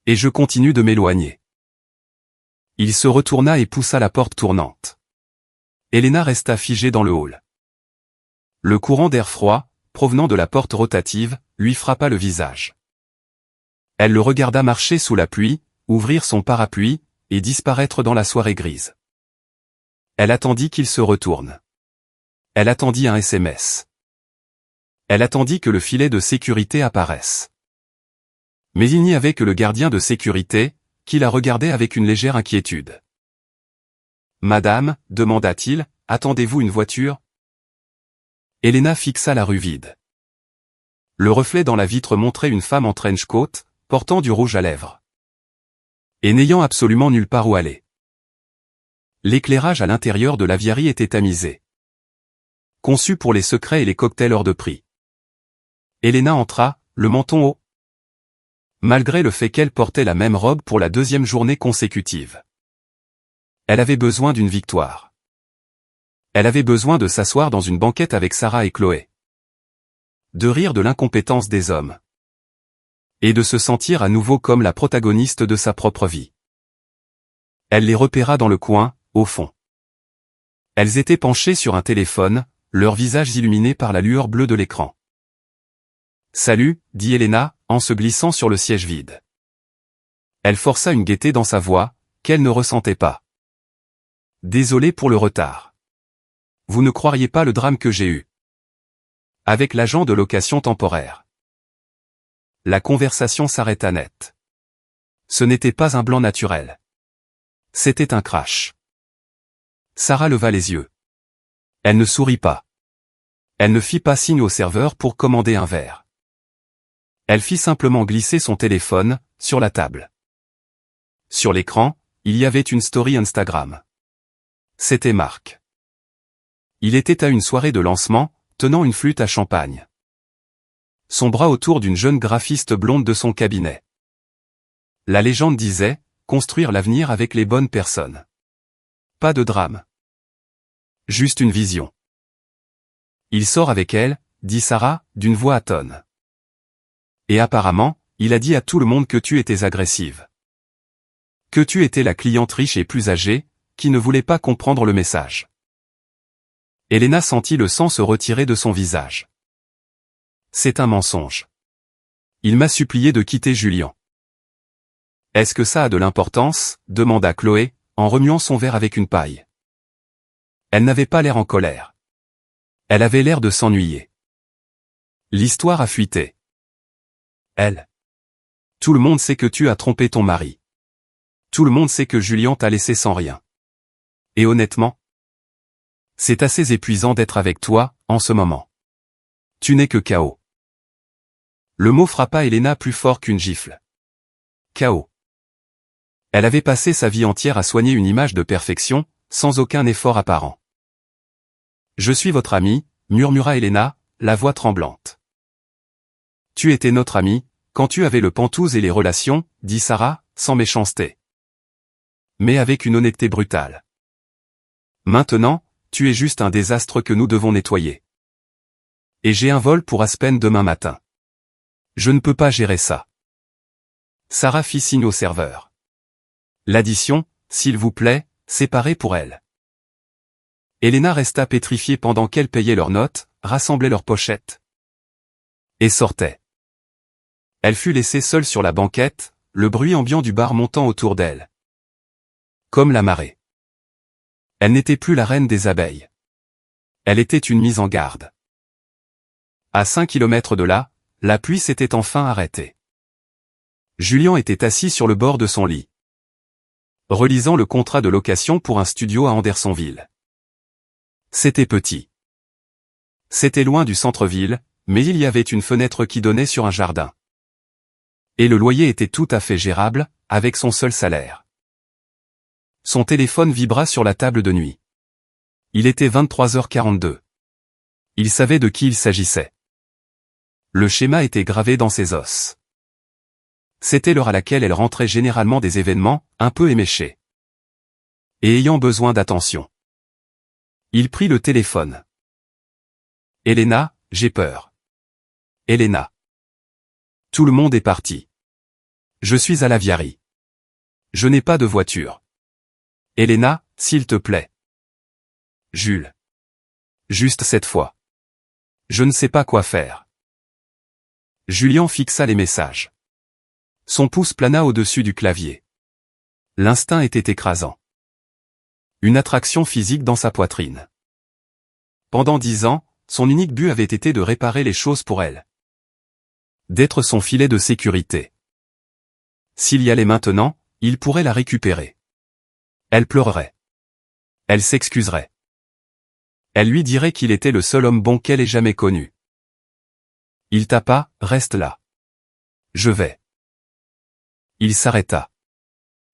Et je continue de m'éloigner. » Il se retourna et poussa la porte tournante. Elena resta figée dans le hall. Le courant d'air froid, provenant de la porte rotative, lui frappa le visage. Elle le regarda marcher sous la pluie, ouvrir son parapluie, et disparaître dans la soirée grise. Elle attendit qu'il se retourne. Elle attendit un SMS. Elle attendit que le filet de sécurité apparaisse. Mais il n'y avait que le gardien de sécurité, qui la regardait avec une légère inquiétude. « Madame, demanda-t-il, attendez-vous une voiture ? » Elena fixa la rue vide. Le reflet dans la vitre montrait une femme en trench coat, portant du rouge à lèvres. Et n'ayant absolument nulle part où aller. L'éclairage à l'intérieur de l'aviary était tamisé. Conçu pour les secrets et les cocktails hors de prix. Elena entra, le menton haut. Malgré le fait qu'elle portait la même robe pour la 2e journée consécutive. Elle avait besoin d'une victoire. Elle avait besoin de s'asseoir dans une banquette avec Sarah et Chloé. De rire de l'incompétence des hommes. Et de se sentir à nouveau comme la protagoniste de sa propre vie. Elle les repéra dans le coin, au fond. Elles étaient penchées sur un téléphone, leurs visages illuminés par la lueur bleue de l'écran. « Salut » dit Elena, en se glissant sur le siège vide. Elle força une gaieté dans sa voix, qu'elle ne ressentait pas. Désolé pour le retard. Vous ne croiriez pas le drame que j'ai eu. Avec l'agent de location temporaire. La conversation s'arrêta net. Ce n'était pas un blanc naturel. C'était un crash. Sarah leva les yeux. Elle ne sourit pas. Elle ne fit pas signe au serveur pour commander un verre. Elle fit simplement glisser son téléphone, sur la table. Sur l'écran, il y avait une story Instagram. C'était Marc. Il était à une soirée de lancement, tenant une flûte à champagne. Son bras autour d'une jeune graphiste blonde de son cabinet. La légende disait, construire l'avenir avec les bonnes personnes. Pas de drame. Juste une vision. Il sort avec elle, dit Sarah, d'une voix atone. Et apparemment, il a dit à tout le monde que tu étais agressive. Que tu étais la cliente riche et plus âgée, qui ne voulait pas comprendre le message. Elena sentit le sang se retirer de son visage. C'est un mensonge. Il m'a supplié de quitter Julien. Est-ce que ça a de l'importance, demanda Chloé, en remuant son verre avec une paille. Elle n'avait pas l'air en colère. Elle avait l'air de s'ennuyer. L'histoire a fuité. Elle. Tout le monde sait que tu as trompé ton mari. Tout le monde sait que Julien t'a laissé sans rien. Et honnêtement, c'est assez épuisant d'être avec toi, en ce moment. Tu n'es que chaos. Le mot frappa Elena plus fort qu'une gifle. Chaos. Elle avait passé sa vie entière à soigner une image de perfection, sans aucun effort apparent. Je suis votre amie, murmura Elena, la voix tremblante. Tu étais notre amie, quand tu avais le pantouse et les relations, dit Sarah, sans méchanceté. Mais avec une honnêteté brutale. Maintenant, tu es juste un désastre que nous devons nettoyer. Et j'ai un vol pour Aspen demain matin. Je ne peux pas gérer ça. Sarah fit signe au serveur. L'addition, s'il vous plaît, séparée pour elle. Elena resta pétrifiée pendant qu'elle payait leurs notes, rassemblait leurs pochettes. Et sortait. Elle fut laissée seule sur la banquette, le bruit ambiant du bar montant autour d'elle. Comme la marée. Elle n'était plus la reine des abeilles. Elle était une mise en garde. À 5 kilomètres de là, la pluie s'était enfin arrêtée. Julien était assis sur le bord de son lit. Relisant le contrat de location pour un studio à Andersonville. C'était petit. C'était loin du centre-ville, mais il y avait une fenêtre qui donnait sur un jardin. Et le loyer était tout à fait gérable, avec son seul salaire. Son téléphone vibra sur la table de nuit. Il était 23h42. Il savait de qui il s'agissait. Le schéma était gravé dans ses os. C'était l'heure à laquelle elle rentrait généralement des événements, un peu éméchés. Et ayant besoin d'attention. Il prit le téléphone. Elena, j'ai peur. Elena. Tout le monde est parti. Je suis à l'aviarie. Je n'ai pas de voiture. Elena, s'il te plaît. Jules. Juste cette fois. Je ne sais pas quoi faire. Julien fixa les messages. Son pouce plana au-dessus du clavier. L'instinct était écrasant. Une attraction physique dans sa poitrine. Pendant 10 ans, son unique but avait été de réparer les choses pour elle. D'être son filet de sécurité. S'il y allait maintenant, il pourrait la récupérer. Elle pleurerait. Elle s'excuserait. Elle lui dirait qu'il était le seul homme bon qu'elle ait jamais connu. Il tapa, reste là. Je vais. Il s'arrêta.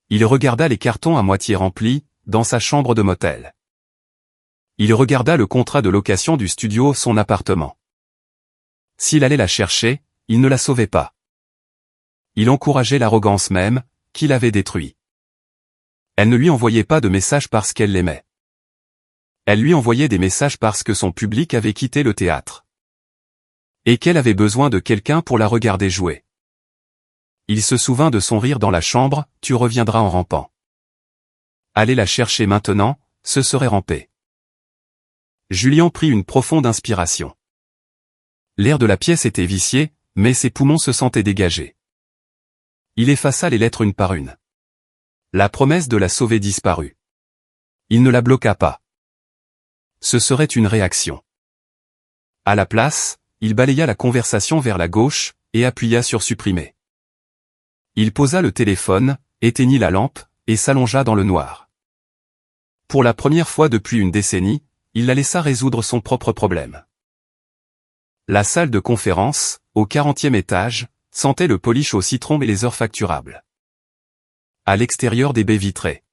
Il regarda les cartons à moitié remplis, dans sa chambre de motel. Il regarda le contrat de location du studio, son appartement. S'il allait la chercher, il ne la sauvait pas. Il encourageait l'arrogance même, qu'il avait détruit. Elle ne lui envoyait pas de messages parce qu'elle l'aimait. Elle lui envoyait des messages parce que son public avait quitté le théâtre. Et qu'elle avait besoin de quelqu'un pour la regarder jouer. Il se souvint de son rire dans la chambre, tu reviendras en rampant. Aller la chercher maintenant, ce serait ramper. Julien prit une profonde inspiration. L'air de la pièce était vicié, mais ses poumons se sentaient dégagés. Il effaça les lettres une par une. La promesse de la sauver disparut. Il ne la bloqua pas. Ce serait une réaction. À la place, il balaya la conversation vers la gauche, et appuya sur supprimer. Il posa le téléphone, éteignit la lampe, et s'allongea dans le noir. Pour la première fois depuis une décennie, il la laissa résoudre son propre problème. La salle de conférence, au 40e étage, sentait le polish au citron et les heures facturables. À l'extérieur des baies vitrées,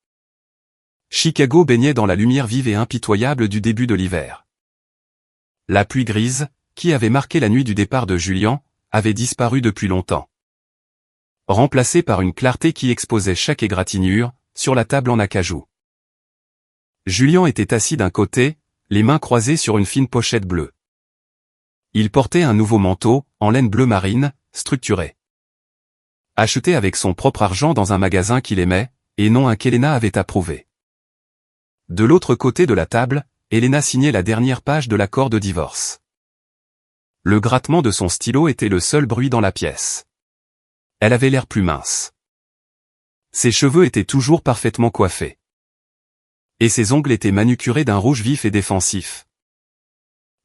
Chicago baignait dans la lumière vive et impitoyable du début de l'hiver. La pluie grise, qui avait marqué la nuit du départ de Julian, avait disparu depuis longtemps. Remplacée par une clarté qui exposait chaque égratignure, sur la table en acajou. Julian était assis d'un côté, les mains croisées sur une fine pochette bleue. Il portait un nouveau manteau, en laine bleu marine, structuré. Acheté avec son propre argent dans un magasin qu'il aimait, et non un qu'Elena avait approuvé. De l'autre côté de la table, Elena signait la dernière page de l'accord de divorce. Le grattement de son stylo était le seul bruit dans la pièce. Elle avait l'air plus mince. Ses cheveux étaient toujours parfaitement coiffés. Et ses ongles étaient manucurés d'un rouge vif et défensif.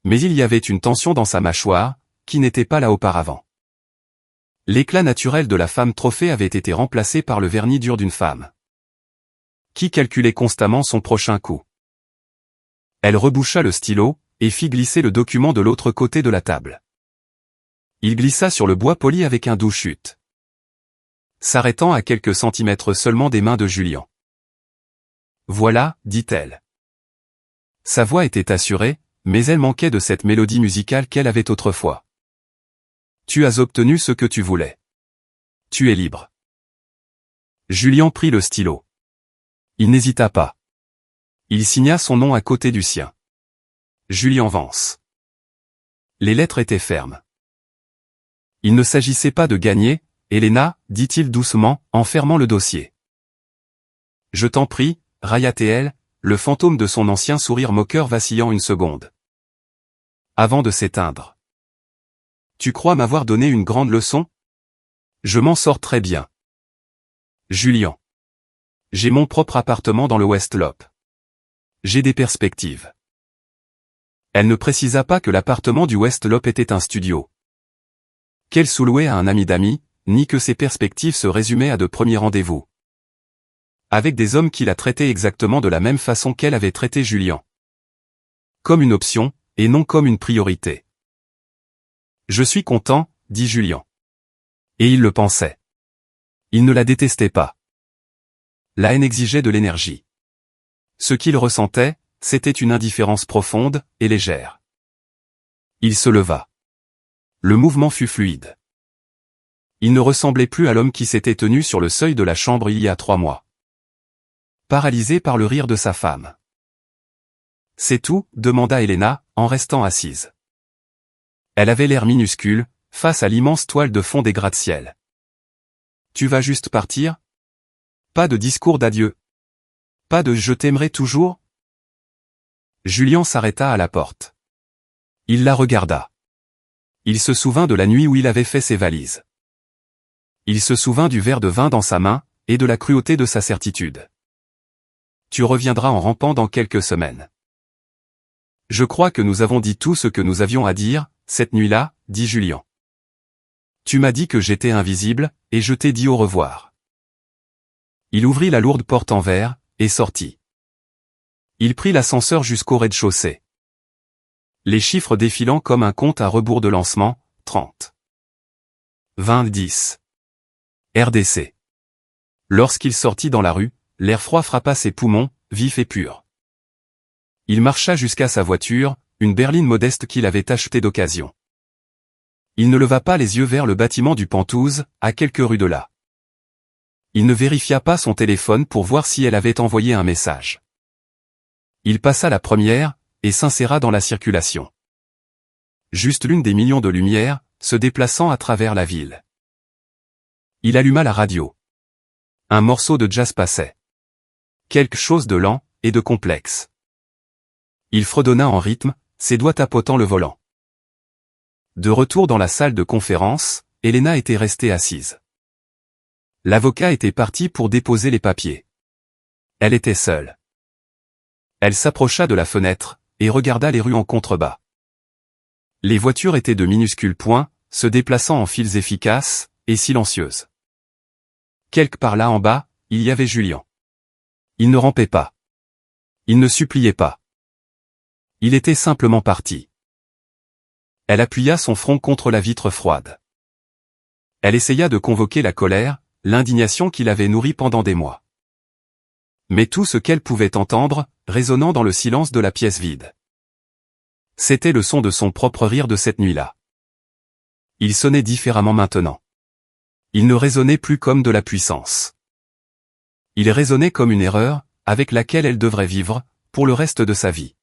Mais il y avait une tension dans sa mâchoire, qui n'était pas là auparavant. L'éclat naturel de la femme trophée avait été remplacé par le vernis dur d'une femme qui calculait constamment son prochain coup. Elle reboucha le stylo, et fit glisser le document de l'autre côté de la table. Il glissa sur le bois poli avec un doux chute, s'arrêtant à quelques centimètres seulement des mains de Julian. Voilà, dit-elle. Sa voix était assurée, mais elle manquait de cette mélodie musicale qu'elle avait autrefois. Tu as obtenu ce que tu voulais. Tu es libre. Julian prit le stylo. Il n'hésita pas. Il signa son nom à côté du sien. Julian Vance. Les lettres étaient fermes. Il ne s'agissait pas de gagner, Elena, dit-il doucement, en fermant le dossier. Je t'en prie, railla-t-elle, le fantôme de son ancien sourire moqueur vacillant une seconde, avant de s'éteindre. Tu crois m'avoir donné une grande leçon? Je m'en sors très bien. Julian. J'ai mon propre appartement dans le West Loop. J'ai des perspectives. Elle ne précisa pas que l'appartement du West Loop était un studio qu'elle sous-louait à un ami d'amis, ni que ses perspectives se résumaient à de premiers rendez-vous avec des hommes qui la traitaient exactement de la même façon qu'elle avait traité Julian. Comme une option, et non comme une priorité. Je suis content, dit Julian. Et il le pensait. Il ne la détestait pas. La haine exigeait de l'énergie. Ce qu'il ressentait, c'était une indifférence profonde, et légère. Il se leva. Le mouvement fut fluide. Il ne ressemblait plus à l'homme qui s'était tenu sur le seuil de la chambre il y a 3 mois. Paralysé par le rire de sa femme. C'est tout, demanda Elena, en restant assise. Elle avait l'air minuscule, face à l'immense toile de fond des gratte-ciel. Tu vas juste partir? Pas de discours d'adieu. Pas de je t'aimerai toujours? Julian s'arrêta à la porte. Il la regarda. Il se souvint de la nuit où il avait fait ses valises. Il se souvint du verre de vin dans sa main, et de la cruauté de sa certitude. Tu reviendras en rampant dans quelques semaines. Je crois que nous avons dit tout ce que nous avions à dire, cette nuit-là, dit Julian. Tu m'as dit que j'étais invisible, et je t'ai dit au revoir. Il ouvrit la lourde porte en verre, et sortit. Il prit l'ascenseur jusqu'au rez-de-chaussée. Les chiffres défilant comme un compte à rebours de lancement, 30. 20 10. RDC. Lorsqu'il sortit dans la rue, l'air froid frappa ses poumons, vif et pur. Il marcha jusqu'à sa voiture, une berline modeste qu'il avait achetée d'occasion. Il ne leva pas les yeux vers le bâtiment du Penthouse, à quelques rues de là. Il ne vérifia pas son téléphone pour voir si elle avait envoyé un message. Il passa la première, et s'inséra dans la circulation. Juste l'une des millions de lumières, se déplaçant à travers la ville. Il alluma la radio. Un morceau de jazz passait. Quelque chose de lent, et de complexe. Il fredonna en rythme, ses doigts tapotant le volant. De retour dans la salle de conférence, Elena était restée assise. L'avocat était parti pour déposer les papiers. Elle était seule. Elle s'approcha de la fenêtre, et regarda les rues en contrebas. Les voitures étaient de minuscules points, se déplaçant en files efficaces, et silencieuses. Quelque part là en bas, il y avait Julien. Il ne rampait pas. Il ne suppliait pas. Il était simplement parti. Elle appuya son front contre la vitre froide. Elle essaya de convoquer la colère, l'indignation qu'il avait nourrie pendant des mois. Mais tout ce qu'elle pouvait entendre, résonnant dans le silence de la pièce vide. C'était le son de son propre rire de cette nuit-là. Il sonnait différemment maintenant. Il ne résonnait plus comme de la puissance. Il résonnait comme une erreur, avec laquelle elle devrait vivre, pour le reste de sa vie.